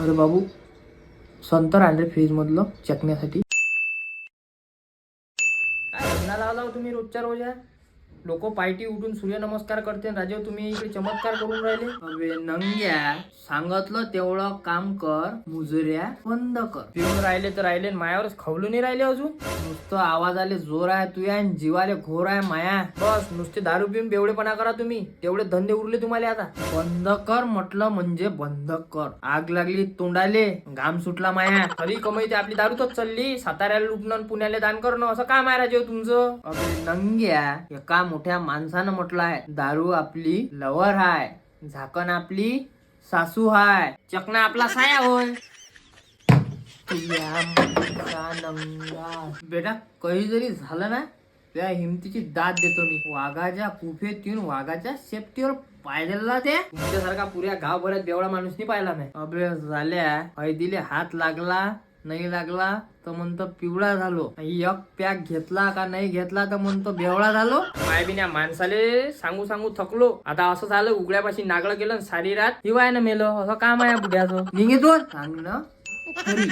अरे बाबू, संतर आणले फ्रीज मधलं चकण्यासाठी. काय धंदा लावला हो तुम्ही रोजच्या रोज? लोक पायटी उठून सूर्यनमस्कार करते, राजे तुम्ही इकडे चमत्कार करून राहिले. अबे नंग्या, सांगितलं तेवढं काम कर, मुजऱ्या बंद कर. पिऊन राहिले तर राहिले, मायावरच खवलून नाही राहिले अजून. नुसतं आवाजाले जोर आहे तुया, जीवाले घोर आहे माया. बस नुसते दारू पिऊन बेवडेपणा करा तुम्ही, तेवढे धंदे उरले तुम्हाला. आता बंद कर म्हटलं म्हणजे बंद कर. आग लागली तोंडाले, घाम सुटला माया. खरी कमाई ते आपली दारू तर चालली, साताऱ्याला लुटणं पुण्याला दान करणं, असं काय माय राजे तुमचं? अबे नंग्या, एका मोठ्या माणसानं म्हटलंय, दारू आपली लवर हाय, झाकण आपली सासू हाय, चकना आपला साया होय. बेटा काही जरी झालं ना, त्या हिमतीची दाद देतो मी. वाघाच्या कुफेत येऊन वाघाच्या सेफ्टीवर पाहिलेला ते तुमच्यासारखा पुऱ्या गावभरात बेवडा माणूस नाही पाहिला नाही. अबे झाल्या, हळदीले हात लागला नाही लागला तर म्हणतो पिवळा झालो, एक पॅक घेतला का नाही घेतला तर म्हणतो बेवळा झालो. माय बिन्या माणसाले सांगू सांगू थकलो. आता असं झालं, उघड्यापाशी नागळं केलं, सारी रात हिवायनं मेलो. असं काम आहे बुड्याचं. निघे तो सांग ना खरी.